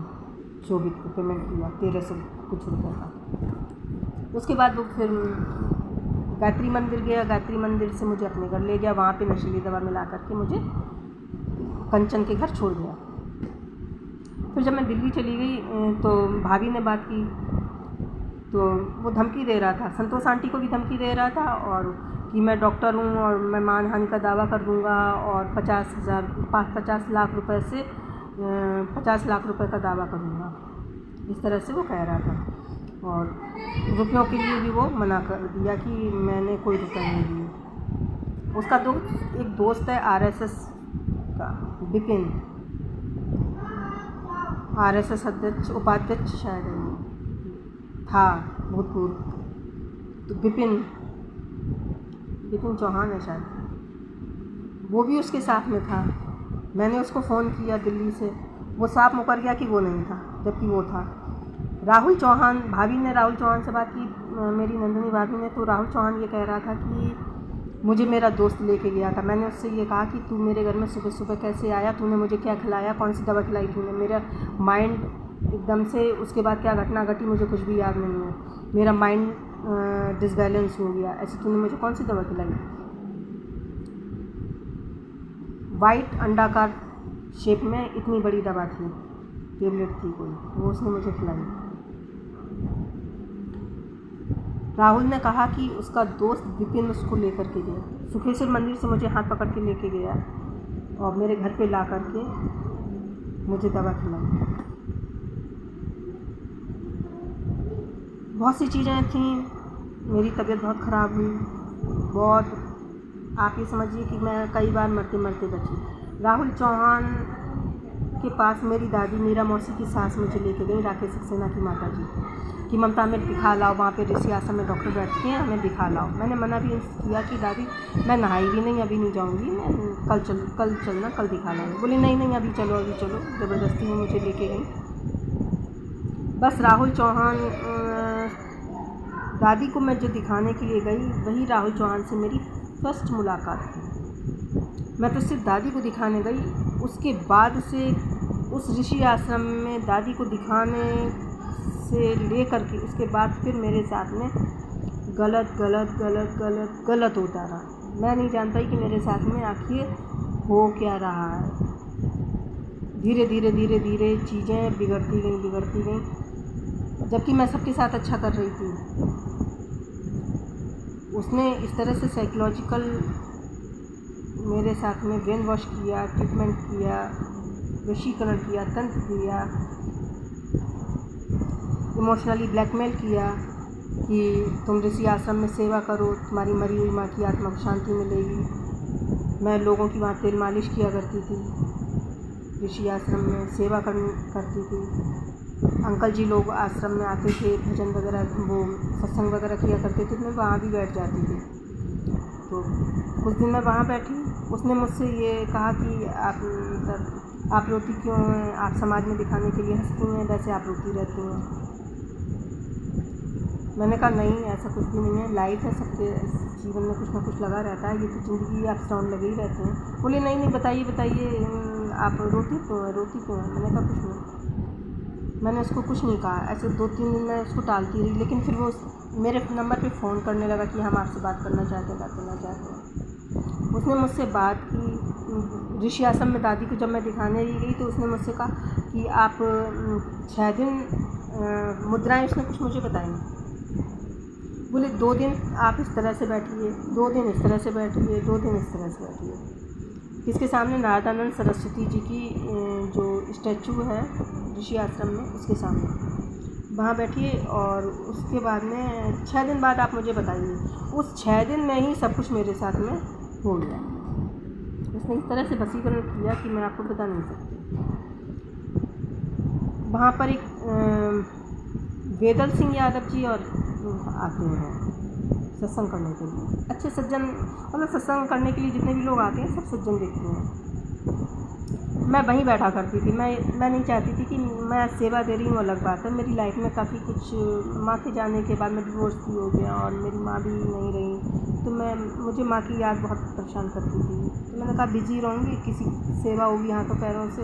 शोभित को पेमेंट किया 1300 कुछ रुपये का। उसके बाद वो फिर गायत्री मंदिर गया, गायत्री मंदिर से मुझे अपने घर ले गया, वहाँ पे नशीली दवा मिला करके मुझे कंचन के घर छोड़ गया। फिर जब मैं दिल्ली चली गई तो भाभी ने बात की, तो वो धमकी दे रहा था, संतोष आंटी को भी धमकी दे रहा था, और कि मैं डॉक्टर हूँ और मैं मानहानि का दावा कर दूँगा और 50 लाख रुपए से 50 लाख रुपए का दावा करूँगा, इस तरह से वो कह रहा था। और रुपयों के लिए भी वो मना कर दिया कि मैंने कोई रुपए नहीं लिए। उसका एक दोस्त है आरएसएस का, विपिन, आरएसएस अध्यक्ष उपाध्यक्ष शायद था भूतपूर्व, तो विपिन चौहान है शायद, वो भी उसके साथ में था। मैंने उसको फ़ोन किया दिल्ली से, वो साफ मुकर गया कि वो नहीं था, जबकि वो था। राहुल चौहान, भाभी ने राहुल चौहान से बात की, मेरी नंदिनी भाभी ने, तो राहुल चौहान ये कह रहा था कि मुझे मेरा दोस्त लेके गया था। मैंने उससे ये कहा कि तू मेरे घर में सुबह सुबह कैसे आया, तूने मुझे क्या खिलाया, कौन सी दवा खिलाई तूने। मेरा माइंड एकदम से, उसके बाद क्या घटना घटी मुझे कुछ भी याद नहीं है। मेरा माइंड डिसबैलेंस हो गया। ऐसे तूने मुझे कौन सी दवा खिलाई। वाइट अंडाकार शेप में इतनी बड़ी दवा थी, टेबलेट थी कोई, वो उसने मुझे खिलाई। राहुल ने कहा कि उसका दोस्त विपिन उसको लेकर के गया, सुखेश्वर मंदिर से मुझे हाथ पकड़ के लेके गया और मेरे घर पे ला करके मुझे दवा खिलाई। बहुत सी चीज़ें थीं, मेरी तबीयत बहुत ख़राब हुई, बहुत, आप ये समझिए कि मैं कई बार मरते मरते बची। राहुल चौहान के पास मेरी दादी मीरा मौसी की सास मुझे लेके गई, राकेश सक्सेना की माता जी, कि ममता हमें दिखा लाओ, वहाँ पे ऋषि आश्रम में डॉक्टर बैठते हैं, हमें दिखा लाओ। मैंने मना भी किया कि दादी मैं नहाई भी नहीं, अभी नहीं जाऊँगी, मैं कल चलना, कल दिखा लाऊंगी। बोली नहीं अभी चलो। ज़बरदस्ती में मुझे लेके गई। बस राहुल चौहान, दादी को मैं जो दिखाने के लिए गई, वही राहुल चौहान से मेरी फर्स्ट मुलाकात थी। मैं तो सिर्फ दादी को दिखाने गई, उसके बाद से उस ऋषि आश्रम में दादी को दिखाने से ले करके उसके बाद फिर मेरे साथ में गलत होता रहा। मैं नहीं जानता कि मेरे साथ में आखिर हो क्या रहा है। धीरे धीरे चीज़ें बिगड़ती गई, जबकि मैं सबके साथ अच्छा कर रही थी। उसने इस तरह से साइकोलॉजिकल मेरे साथ में ब्रेन वॉश किया, ट्रीटमेंट किया, वशीकरण किया, तंत्र किया, इमोशनली ब्लैकमेल किया कि तुम ऋषि आश्रम में सेवा करो, तुम्हारी मरी हुई माँ की आत्मा को शांति मिलेगी। मैं लोगों की वहाँ तेल मालिश किया करती थी, ऋषि आश्रम में सेवा करती थी। अंकल जी लोग आश्रम में आते थे, भजन वगैरह, वो सत्संग वगैरह किया करते थे, तो मैं वहाँ भी बैठ जाती थी। तो कुछ दिन मैं वहाँ बैठी, उसने मुझसे ये कहा कि आप रोती क्यों हैं, आप समाज में दिखाने के लिए हंसती हैं, वैसे आप रोती रहती हैं। मैंने कहा नहीं, ऐसा कुछ भी नहीं है, लाइफ है, सबके जीवन में कुछ ना कुछ लगा रहता है, ये तो ज़िंदगी अप्स डाउन लगे ही रहते हैं। बोले नहीं बताइए आप रोती क्यों हैं। मैंने कहा कुछ नहीं, मैंने उसको कुछ नहीं कहा। ऐसे 2-3 दिन मैं उसको टालती रही, लेकिन फिर वो मेरे नंबर पे फ़ोन करने लगा कि हम आपसे बात करना चाहते हैं। उसने मुझसे बात की। ऋषि आश्रम में दादी को जब मैं दिखाने गई तो उसने मुझसे कहा कि आप 6 दिन मुद्राएं, उसने कुछ मुझे बताई। बोले 2 दिन आप इस तरह से बैठिए, 2 दिन इस तरह से बैठिए, 2 दिन इस तरह से बैठिए। किसके सामने? नारदानंद सरस्वती जी की जो स्टैचू है ऋषि आश्रम में, उसके सामने वहाँ बैठिए, और उसके बाद में 6 दिन बाद आप मुझे बताइए। उस 6 दिन में ही सब कुछ मेरे साथ में हो गया। उसने इस तरह से वशीकरण किया कि मैं आपको बता नहीं सकती। वहाँ पर एक वेदल सिंह यादव जी और आते हैं सत्संग करने के लिए, अच्छे सज्जन, मतलब सत्संग करने के लिए जितने भी लोग आते हैं सब सज्जन दिखते हैं। मैं वहीं बैठा करती थी। मैं नहीं चाहती थी कि मैं सेवा दे रही हूँ, अलग बात है। मेरी लाइफ में काफ़ी कुछ, माँ के जाने के बाद मैं डिवोर्स भी हो गया और मेरी माँ भी नहीं रही, तो मुझे माँ की याद बहुत परेशान करती थी। तो मैंने कहा बिज़ी रहूँगी, किसी सेवा होगी हाथों पैरों से,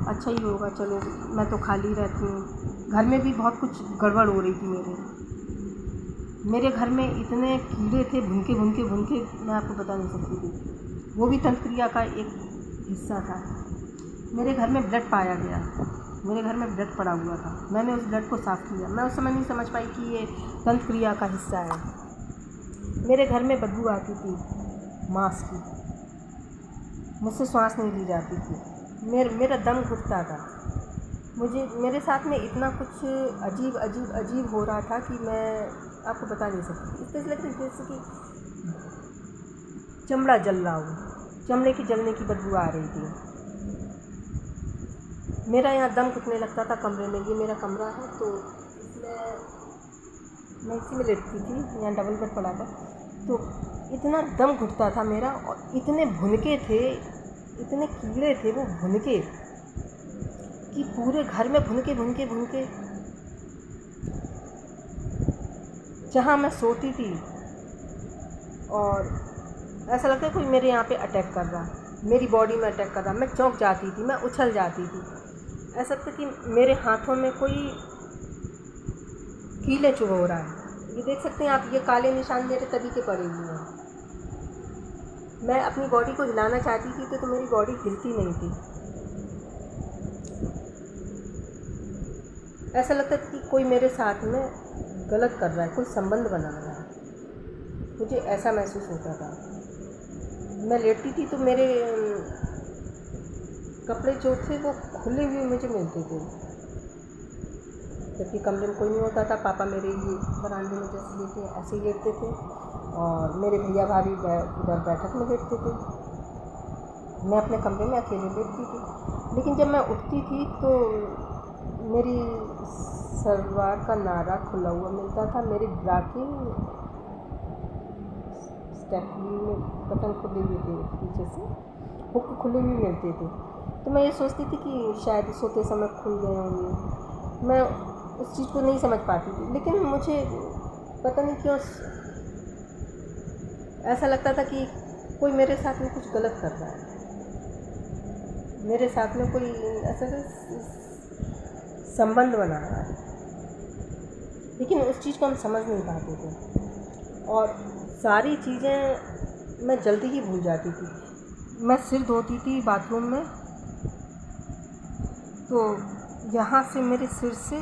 अच्छा ही होगा। चलो, मैं तो खाली रहती हूँ। घर में भी बहुत कुछ गड़बड़ हो रही थी। मेरे घर में इतने कीड़े थे, भुनके मैं आपको बता नहीं सकती थी। वो भी तंत्र क्रिया का एक हिस्सा था। मेरे घर में ब्लड पाया गया, मेरे घर में ब्लड पड़ा हुआ था। मैंने उस ब्लड को साफ़ किया। मैं उस समय नहीं समझ पाई कि ये तंत्र क्रिया का हिस्सा है। मेरे घर में बदबू आती थी मांस की, मुझसे सांस नहीं ली जाती थी, मेरा दम घुटता था। मेरे साथ में इतना कुछ अजीब हो रहा था कि मैं आपको बता नहीं सकती। इस तरह से जैसे कि चमड़ा जल रहा हो, चमड़े की जलने की बदबू आ रही थी। मेरा यहाँ दम घुटने लगता था कमरे में। ये मेरा कमरा है, तो इसमें मैं इसी में लेटती थी, यहाँ डबल बेड पड़ा था, तो इतना दम घुटता था मेरा, और इतने भुनके थे, इतने कीड़े थे वो भुनके, कि पूरे घर में भुनके भुनके भुनके। जहाँ मैं सोती थी और ऐसा लगता है कोई मेरे यहाँ पे अटैक कर रहा, मेरी बॉडी में अटैक कर रहा। मैं चौंक जाती थी, मैं उछल जाती थी। ऐसा लगता कि मेरे हाथों में कोई कीले चुभ हो रहा है। ये देख सकते हैं आप, ये काले निशान मेरे तभी के पड़े हुए हैं। मैं अपनी बॉडी को हिलाना चाहती थी तो मेरी बॉडी हिलती नहीं थी। ऐसा लगता था कि कोई मेरे साथ में गलत कर रहा है, कोई संबंध बना रहा है, मुझे ऐसा महसूस होता था। मैं लेटती थी तो मेरे कपड़े जो थे वो खुले हुए मुझे मिलते थे, जबकि कमरे में कोई नहीं होता था। पापा मेरे ये बरामदे में जैसे लेटे ऐसे ही लेटते थे, और मेरे भैया भाभी उधर बैठक में लेटते थे, मैं अपने कमरे में अकेले लेटती थी। लेकिन जब मैं उठती थी तो मेरी सलवार का नारा खुला हुआ मिलता था, मेरे ब्रा के स्टेपनी में बटन खुले हुए थे, पीछे से हुक खुले हुए मिलते थे। तो मैं ये सोचती थी कि शायद सोते समय खुल गए होंगे। मैं उस चीज़ को नहीं समझ पाती थी, लेकिन मुझे पता नहीं क्यों ऐसा लगता था कि कोई मेरे साथ में कुछ गलत कर रहा है, मेरे साथ में कोई ऐसा संबंध बना रहा है। लेकिन उस चीज़ को हम समझ नहीं पाते थे, और सारी चीज़ें मैं जल्दी ही भूल जाती थी। मैं सिर धोती थी बाथरूम में, तो यहाँ से मेरे सिर से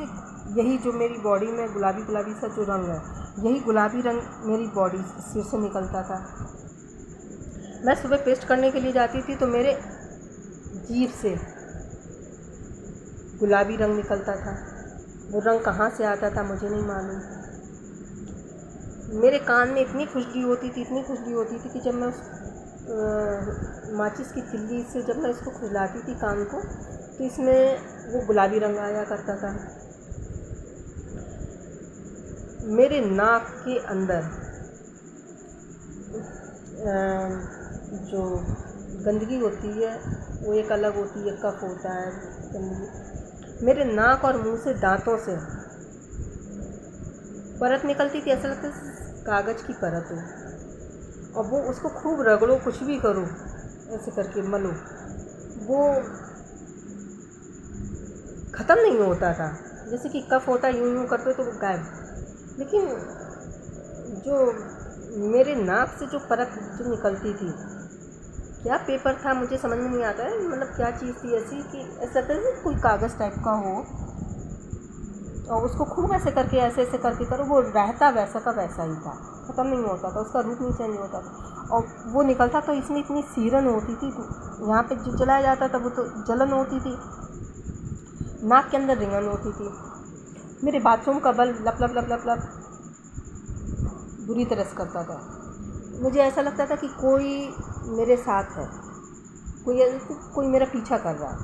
यही जो मेरी बॉडी में गुलाबी गुलाबी सा जो रंग है, यही गुलाबी रंग मेरी बॉडी सिर से निकलता था। मैं सुबह पेस्ट करने के लिए जाती थी तो मेरे जीभ से गुलाबी रंग निकलता था। वो रंग कहाँ से आता था मुझे नहीं मालूम। मेरे कान में इतनी खुजली होती थी, इतनी खुजली होती थी कि जब मैं उस माचिस की तिल्ली से जब मैं इसको खुजलाती थी कान को, तो इसमें वो गुलाबी रंग आया करता था। मेरे नाक के अंदर जो गंदगी होती है वो एक अलग होती है, कफ होता है गंदगी। मेरे नाक और मुंह से दांतों से परत निकलती थी, ऐसा लगता है कागज़ की परत हो, और वो उसको खूब रगड़ो, कुछ भी करो, ऐसे करके मलो, वो ख़त्म नहीं होता था। जैसे कि कफ होता है, यूं यूं करते तो वो गायब। लेकिन जो मेरे नाक से जो परत जो निकलती थी, क्या पेपर था मुझे समझ में नहीं आता है, मतलब क्या चीज़ थी ऐसी कि ऐसा था कोई कागज़ टाइप का हो, और उसको खूब ऐसे करके ऐसे ऐसे करके करो, वो रहता वैसा का वैसा ही था, ख़त्म नहीं होता था, उसका रूप नहीं चेंज होता था। और वो निकलता तो इसमें इतनी सीरन होती थी, यहाँ पे जो जलाया जाता था वो तो जलन होती थी, नाक के अंदर रिंगन होती थी। मेरे बाथरूम का बल्ब लप लप लप लप लप बुरी तरह से करता था। मुझे ऐसा लगता था कि कोई मेरे साथ है, कोई मेरा पीछा कर रहा है।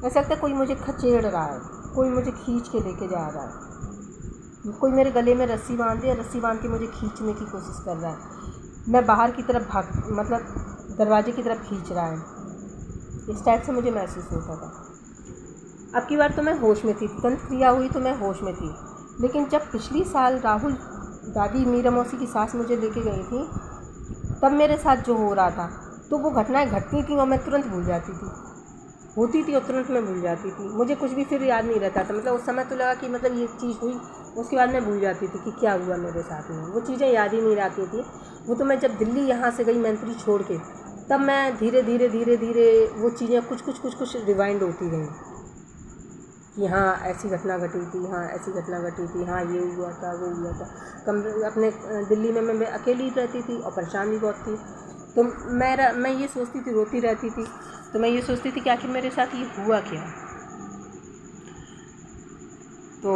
ऐसा लगता है कोई मुझे खचेड़ रहा है, कोई मुझे खींच के लेके जा रहा है, कोई मेरे गले में रस्सी बांध के मुझे खींचने की कोशिश कर रहा है। मैं बाहर की तरफ मतलब दरवाजे की तरफ खींच रहा है, इस टाइप से मुझे महसूस होता था। अब की बार तो मैं होश में थी, तुरंत क्रिया हुई तो मैं होश में थी। लेकिन जब पिछली साल राहुल दादी मीरा मौसी की सास मुझे लेके गई थी, तब मेरे साथ जो हो रहा था, तो वो घटनाएं घटती थी और मैं तुरंत भूल जाती थी, होती थी और तुरंत मैं भूल जाती थी। मुझे कुछ भी फिर याद नहीं रहता था, मतलब उस समय तो लगा कि मतलब ये चीज़ हुई, उसके बाद मैं भूल जाती थी कि क्या हुआ मेरे साथ में, वो चीज़ें याद ही नहीं रहती थी। वो तो मैं जब दिल्ली यहाँ से गई मैनपुरी छोड़ के, तब मैं धीरे धीरे वो चीज़ें कुछ रिवाइंड होती गई कि हाँ ऐसी घटना घटी थी, हाँ ऐसी घटना घटी थी, हाँ ये हुआ था, वो हुआ था। अपने दिल्ली में मैं अकेली रहती थी और परेशान भी बहुत थी, तो मैं ये सोचती थी, रोती रहती थी, तो मैं ये सोचती थी कि आखिर मेरे साथ ये हुआ क्या। तो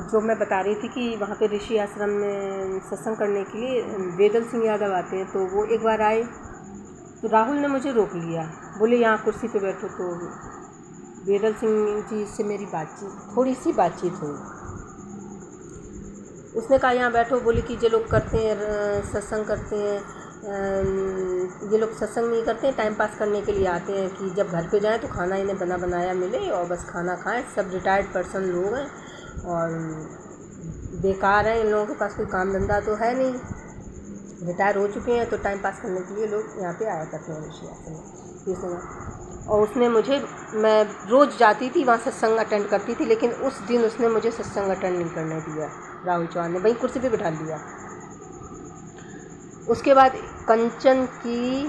जो मैं बता रही थी कि वहाँ पे ऋषि आश्रम में सत्संग करने के लिए वेदल सिंह यादव आते हैं, तो वो एक बार आए तो राहुल ने मुझे रोक लिया, बोले यहाँ कुर्सी पे बैठो। तो वेदल सिंह जी से मेरी थोड़ी सी बातचीत हुई। उसने कहा यहाँ बैठो। बोली कि ये लोग करते हैं सत्संग करते हैं, ये लोग सत्संग नहीं करते हैं, टाइम पास करने के लिए आते हैं कि जब घर पे जाएं तो खाना इन्हें बना बनाया मिले और बस खाना खाएं। सब रिटायर्ड पर्सन लोग हैं और बेकार हैं, इन लोगों के पास कोई काम धंधा तो है नहीं, रिटायर हो चुके हैं, तो टाइम पास करने के लिए लोग यहाँ पे आया करते हैं ऋषि आश्रम में, ये सुना। और उसने मुझे, मैं रोज़ जाती थी वहाँ सत्संग अटेंड करती थी, लेकिन उस दिन उसने मुझे सत्संग अटेंड नहीं करने दिया। राहुल चौहान ने वहीं कुर्सी पे बिठा लिया। उसके बाद कंचन की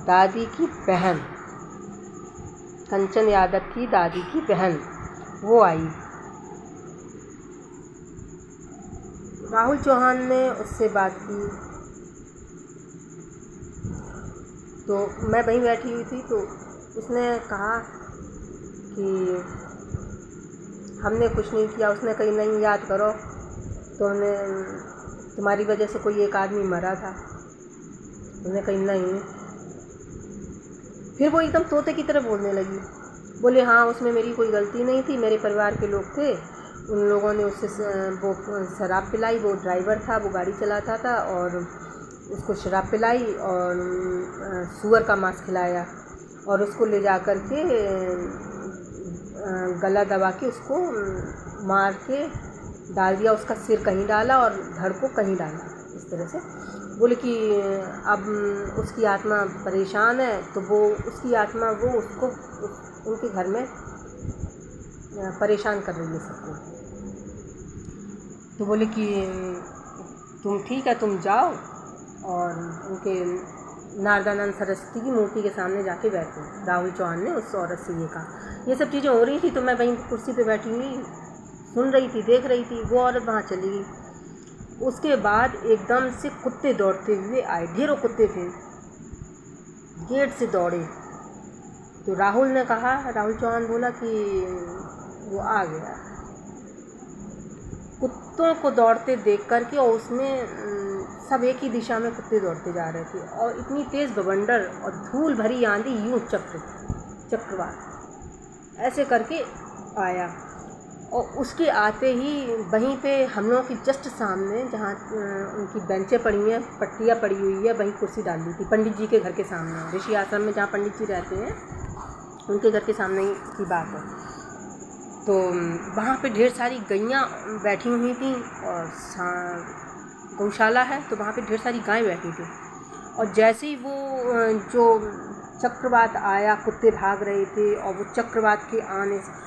दादी की बहन, कंचन यादव की दादी की बहन वो आई। राहुल चौहान ने उससे बात की, तो मैं वहीं बैठी हुई थी। तो उसने कहा कि हमने कुछ नहीं किया। उसने कही नहीं, याद करो तो तुम्हारी वजह से कोई एक आदमी मरा था। उसने कही नहीं। फिर वो एकदम तोते की तरह बोलने लगी। बोले हाँ, उसमें मेरी कोई गलती नहीं थी, मेरे परिवार के लोग थे, उन लोगों ने उससे वो शराब पिलाई। वो ड्राइवर था, वो गाड़ी चलाता था और उसको शराब पिलाई और सूअर का मांस खिलाया और उसको ले जा कर के गला दबा के उसको मार के डाल दिया। उसका सिर कहीं डाला और धड़ को कहीं डाला, इस तरह से। बोले कि अब उसकी आत्मा परेशान है, तो वो उसकी आत्मा वो उसको उनके घर में परेशान कर रही है सबको। तो बोले कि तुम ठीक है, तुम जाओ और उनके नारदानंद सरस्वती की मूर्ति के सामने जाके बैठो। राहुल चौहान ने उस औरत से ये कहा। ये सब चीज़ें हो रही थी, तो मैं वहीं कुर्सी पे बैठी हुई सुन रही थी, देख रही थी। वो औरत वहाँ चली गई। उसके बाद एकदम से कुत्ते दौड़ते हुए आए, ढेरों कुत्ते थे, गेट से दौड़े। तो राहुल ने कहा, राहुल चौहान बोला कि वो आ गया। कुत्तों को दौड़ते देख कर के, और उसमें सब एक ही दिशा में कुत्ते दौड़ते जा रहे थे और इतनी तेज़ बवंडर और धूल भरी आंधी, यूँ चक्रवात ऐसे करके आया। और उसके आते ही वहीं पे हम लोगों की जस्ट सामने, जहाँ उनकी बेंचें पड़ी हैं, पट्टियाँ पड़ी हुई है, वहीं कुर्सी डाल दी थी। पंडित जी के घर के सामने, ऋषि आश्रम में जहाँ पंडित जी रहते हैं, उनके घर के सामने की बात है। तो वहाँ पे ढेर सारी गैयाँ बैठी हुई थी और गौशाला है, तो वहाँ पे ढेर सारी गायें बैठी थी। और जैसे ही वो जो चक्रवात आया, कुत्ते भाग रहे थे और वो चक्रवात के आने से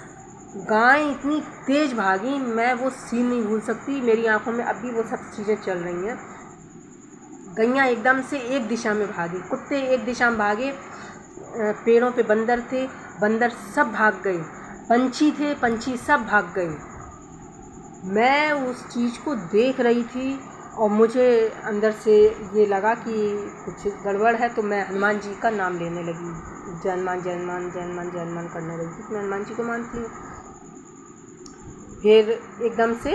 गाय इतनी तेज़ भागी, मैं वो सीन नहीं भूल सकती। मेरी आंखों में अभी वो सब चीज़ें चल रही हैं। गैयाँ एकदम से एक दिशा में भागी, कुत्ते एक दिशा में भागे, पेड़ों पे बंदर थे, बंदर सब भाग गए, पंछी थे, पंछी सब भाग गए। मैं उस चीज़ को देख रही थी और मुझे अंदर से ये लगा कि कुछ गड़बड़ है। तो मैं हनुमान जी का नाम लेने लगी, जय हनुमान जय हनुमान जय हनुमान जय हनुमान करने लगी, क्योंकि मैं हनुमान जी को मानती हूँ। फिर एकदम से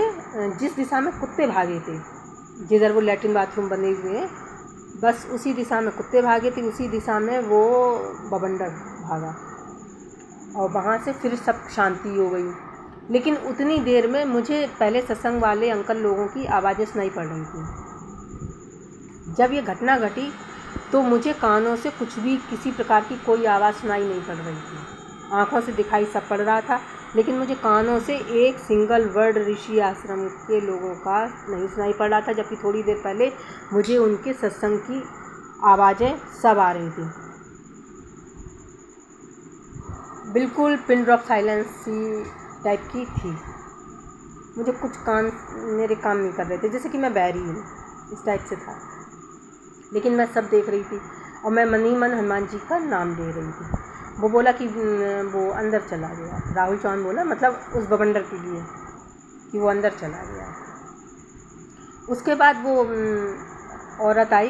जिस दिशा में कुत्ते भागे थे, जिधर वो लैट्रिन बाथरूम बने हुए हैं, बस उसी दिशा में कुत्ते भागे थे, उसी दिशा में वो बवंडर भागा और वहाँ से फिर सब शांति हो गई। लेकिन उतनी देर में मुझे पहले सत्संग वाले अंकल लोगों की आवाज़ें सुनाई पड़ रही थी। जब ये घटना घटी तो मुझे कानों से कुछ भी, किसी प्रकार की कोई आवाज़ सुनाई नहीं पड़ रही थी। आँखों से दिखाई सब पड़ रहा था, लेकिन मुझे कानों से एक सिंगल वर्ड ऋषि आश्रम के लोगों का नहीं सुनाई पड़ रहा था। जबकि थोड़ी देर पहले मुझे उनके सत्संग की आवाज़ें सब आ रही थी। बिल्कुल पिन ड्रॉप साइलेंस सी टाइप की थी। मुझे कुछ मेरे काम नहीं कर रहे थे, जैसे कि मैं बहरी हूँ, इस टाइप से था। लेकिन मैं सब देख रही थी और मैं मन ही मन हनुमान जी का नाम ले रही थी। वो बोला कि वो अंदर चला गया। राहुल चौहान बोला, मतलब उस बवंडर के लिए, कि वो अंदर चला गया। उसके बाद वो औरत आई